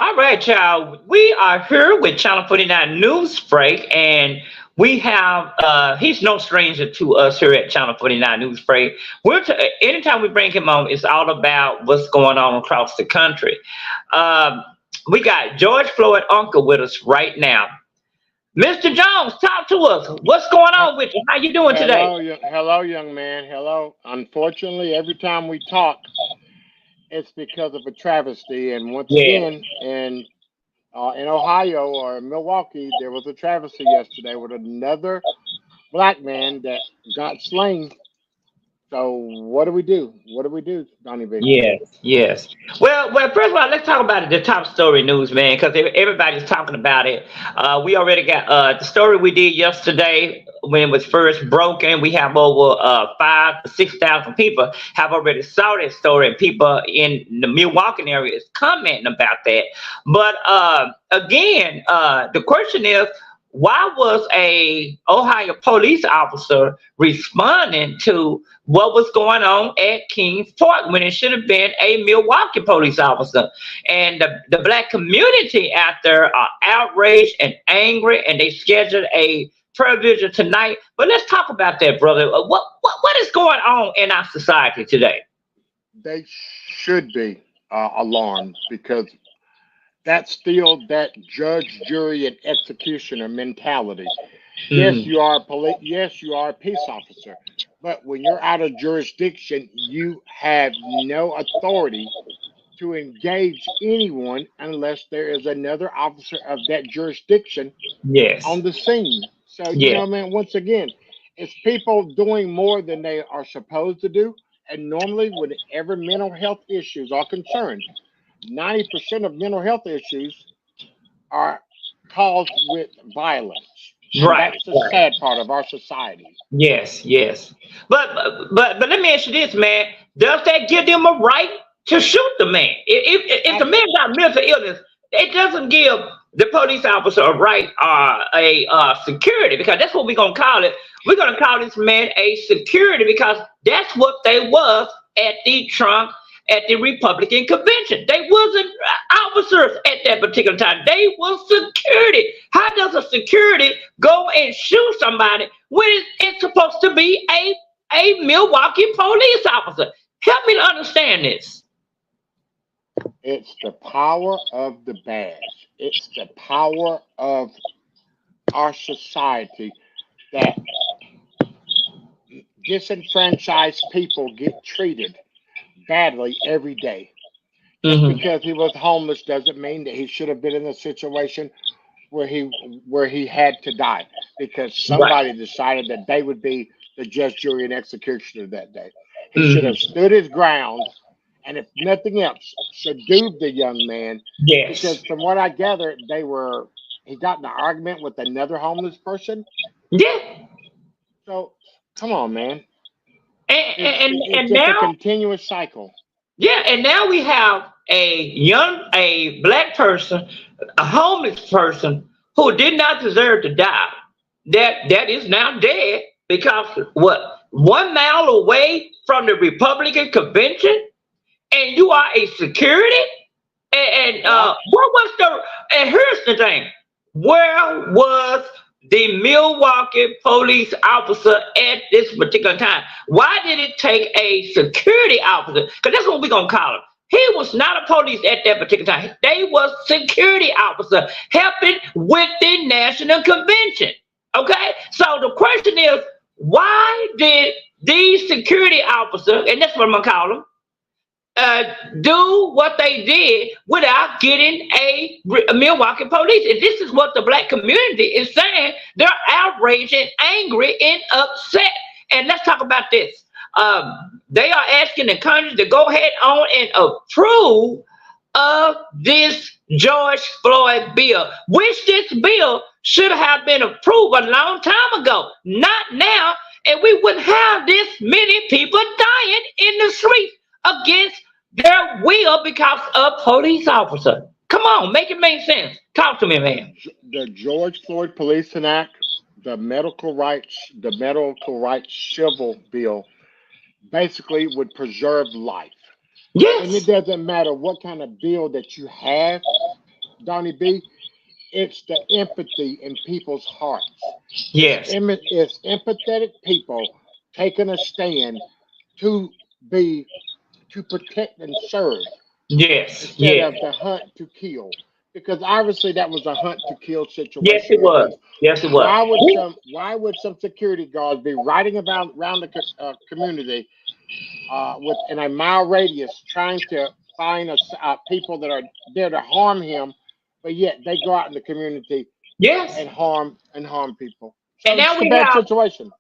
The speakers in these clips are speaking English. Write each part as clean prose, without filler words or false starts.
All right, y'all. We are here with Channel 49 News Break, and we have he's no stranger to us here at Channel 49 News Break. Anytime we bring him on, it's all about what's going on across the country. Um, we got George Floyd uncle with us right now. Mr. Jones, talk to us. What's going He- on with you? How you doing today? Hello, hello, young man. Hello. Unfortunately, every time we talk, it's because of a travesty. And once Yeah. again, in Ohio or Milwaukee, there was a travesty yesterday with another black man that got slain. So what do we do? What do we do, Donnie B? Yes, yes. Well. First of all, let's talk about the top story news, man, because everybody's talking about it. We already got the story we did yesterday when it was first broken. We have over 5 to 6 thousand people have already saw that story, and people in the Milwaukee area is commenting about that. But again, the question is, why was a Ohio police officer responding to what was going on at Kings Park when it should have been a Milwaukee police officer? And the black community out there are outraged and angry, and they scheduled a prayer vigil tonight. But let's talk about that, brother. What is going on in our society today? They should be alarmed because that's still that judge, jury, and executioner mentality. Yes, Mm, you are a police. Yes, you are a peace officer. But when you're out of jurisdiction, you have no authority to engage anyone unless there is another officer of that jurisdiction yes, on the scene. So, yes, man, once again, it's people doing more than they are supposed to do. And normally, whenever mental health issues are concerned, 90% of mental health issues are caused with violence. And right, that's the right. sad part of our society. Yes, yes. But let me ask you this, man. Does that give them a right to shoot the man? If the Ab- man got mental illness, it doesn't give the police officer a right a security, because that's what we're gonna call it. We're gonna call this man a security because that's what they was at the Trump at the Republican convention. They wasn't officers at that particular time. They was security. How does a security go and shoot somebody when it's supposed to be a Milwaukee police officer? Help me to understand this. It's the power of the badge. It's the power of our society that disenfranchised people get treated badly every day. Just Hmm. because he was homeless doesn't mean that he should have been in a situation where he had to die because Right. somebody decided that they would be the judge, jury, and executioner that day. He should have Hmm. stood his ground and, if nothing else, subdued the young man Yes. because, from what I gather, he got in an argument with another homeless person. Yeah. So come on, man, And, it's and just a now, continuous cycle. yeah, and now we have a black person, a homeless person who did not deserve to die. That is now dead because what 1 mile away from the Republican convention, and you are a security. And Yeah, what was the? And here's the thing: where was the Milwaukee police officer at this particular time? Why did it take a security officer? Because that's what we're gonna call him. He was not a police at that particular time. They was security officer helping with the national convention. Okay, so the question is, why did these security officers, and that's what I'm gonna call them, uh, do what they did without getting a Milwaukee police? And this is what the black community is saying. They're outraged and angry and upset. And let's talk about this. They are asking the Congress to go ahead on and approve of this George Floyd bill, which this bill should have been approved a long time ago, not now, and we wouldn't have this many people dying in the streets against their will because of police officer. Come on, make it make sense. Talk to me, man. the George Floyd Policing Act, the medical rights civil bill, basically would preserve life. And it Yes. doesn't matter what kind of bill that you have. Donnie B, it's the empathy in people's hearts. Yes. It's empathetic people taking a stand to be to protect and serve Yes. instead Yes. of the hunt to kill. Because obviously that was a hunt to kill Yes, situation. it was. Because Yes, it was. why would some security guards be riding around the community with in a mile radius trying to find people that are there to harm him, but yet they go out in the community Yes. and harm people. And So it's now just a we bad have situation.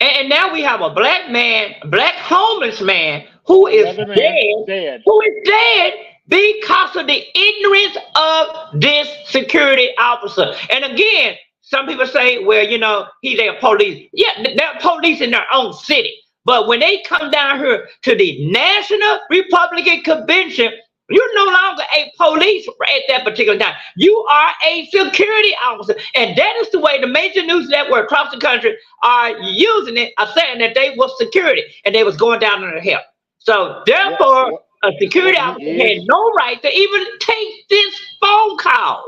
and now we have a black man, black homeless man who is Another man dead, dead. who is dead because of the ignorance of this security officer. And again, some people say, well, he's a police. Yeah, they're police in their own city. But when they come down here to the National Republican Convention, you're no longer a police at that particular time. You are a security officer. And that is the way the major news network across the country are using it, are saying that they was security and they was going down on their help. So What therefore, what a security what officer he had is, no right to even take this phone call.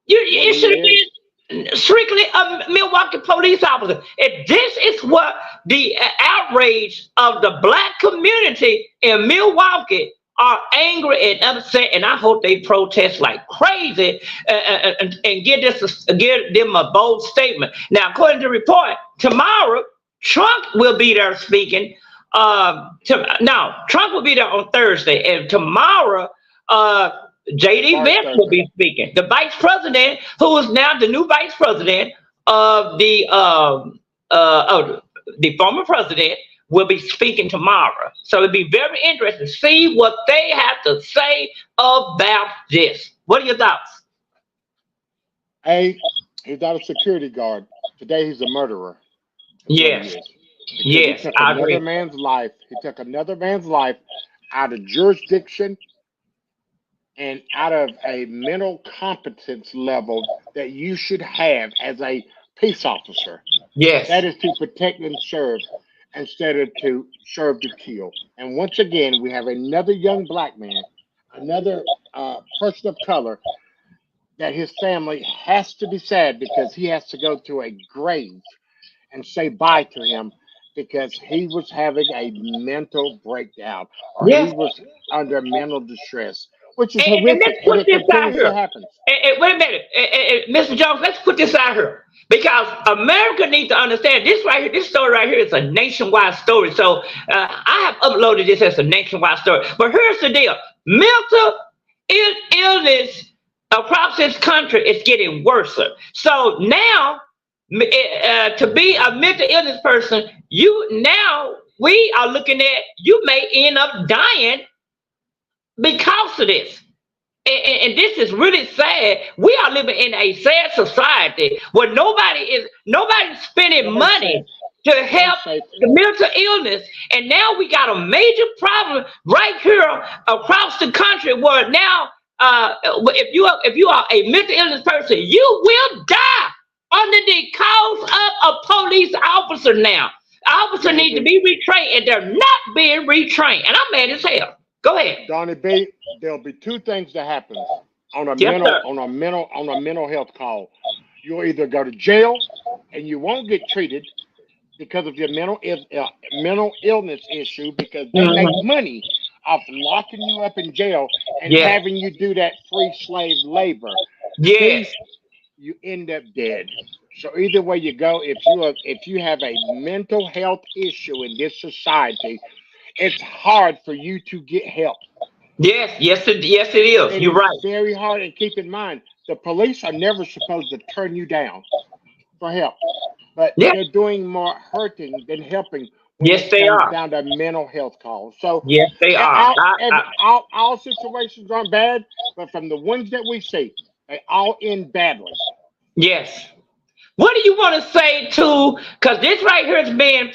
what It he should have is. been strictly a Milwaukee police officer. And this is what the outrage of the black community in Milwaukee are angry and upset, and I hope they protest like crazy and give them a bold statement. Now, according to the report, tomorrow Trump will be there speaking. No, Trump will be there on Thursday, and tomorrow, JD March Vance will Thursday. be speaking. The vice president, who is now the new vice president of the former president, will be speaking tomorrow. So it'll be very interesting to see what they have to say about this. What are your thoughts? A, he's not a security guard. Today he's a murderer. That's what he Yes, is. Because he yes, took I another agree. man's life. He took another man's life out of jurisdiction and out of a mental competence level that you should have as a peace officer. Yes, That is to protect and serve instead of to serve to kill. And once again, we have another young black man, another person of color that his family has to be sad because he has to go to a grave and say bye to him because he was having a mental breakdown or he yes. was under mental distress, which is And let's horrific and put it this out continuously here. happens. Wait a minute, Mr. Jones. Let's put this out here because America needs to understand this right here. This story right here is a nationwide story. So I have uploaded this as a nationwide story. But here's the deal: mental illness across this country is getting worse. So now, to be a mental illness person, we are looking at you may end up dying because of this. And this is really sad. We are living in a sad society where nobody's spending Nobody's money safe. to Nobody's help safe. the mental illness. And now we got a major problem right here across the country where now if you are a mental illness person, you will die under the cause of a police officer now. Officers need to be retrained and they're not being retrained. And I'm mad as hell. Go ahead. Donnie B, there'll be two things that happen on a Yes, sir. mental health call. You'll either go to jail and you won't get treated because of your mental illness issue because they make Mhm. money off locking you up in jail and Yes. having you do that free slave labor. Yes. You end up dead. So either way you go, if you have a mental health issue in this society, it's hard for you to get help. Yes, yes, it is. It You're is right. very hard. And keep in mind, the police are never supposed to turn you down for help, but Yes, they're doing more hurting than helping when yes, it they comes are. down to mental health calls. So Yes, they are. all situations aren't bad, but from the ones that we see, they all end badly. Yes. What do you want to say to? Because this right here is being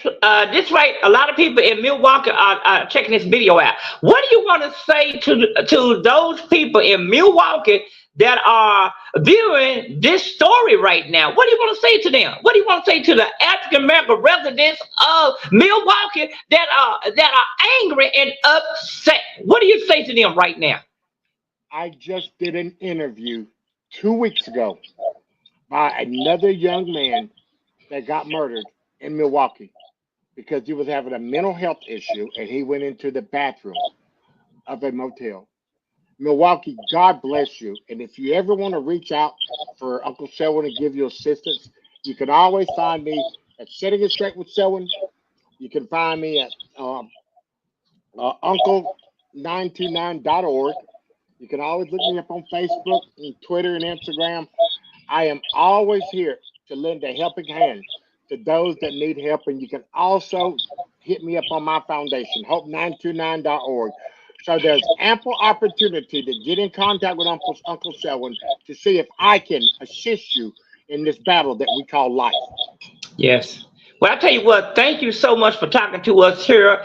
this right. A lot of people in Milwaukee are checking this video out. What do you want to say to those people in Milwaukee that are viewing this story right now? What do you want to say to them? What do you want to say to the African American residents of Milwaukee that are angry and upset? What do you say to them right now? I just did an interview 2 weeks ago by another young man that got murdered in Milwaukee because he was having a mental health issue and he went into the bathroom of a motel. Milwaukee, God bless you. And if you ever want to reach out for Uncle Selwyn to give you assistance, you can always find me at Setting It Straight with Selwyn. You can find me at uncle929.org. You can always look me up on Facebook and Twitter and Instagram. I am always here to lend a helping hand to those that need help. And you can also hit me up on my foundation, hope929.org. So there's ample opportunity to get in contact with Uncle Selwyn to see if I can assist you in this battle that we call life. Yes. Well, I tell you what, thank you so much for talking to us here.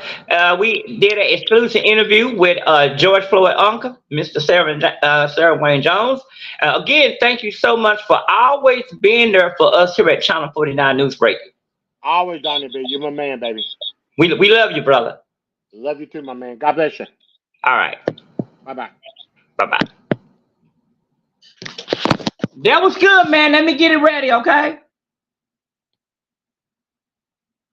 We did an exclusive interview with George Floyd uncle, Mr. Sarah Wayne Jones. Again, thank you so much for always being there for us here at Channel 49 News Break. Always, Donnie B. You're my man, baby. We love you, brother. Love you too, my man. God bless you. All right. Bye-bye. Bye-bye. That was good, man. Let me get it ready, okay?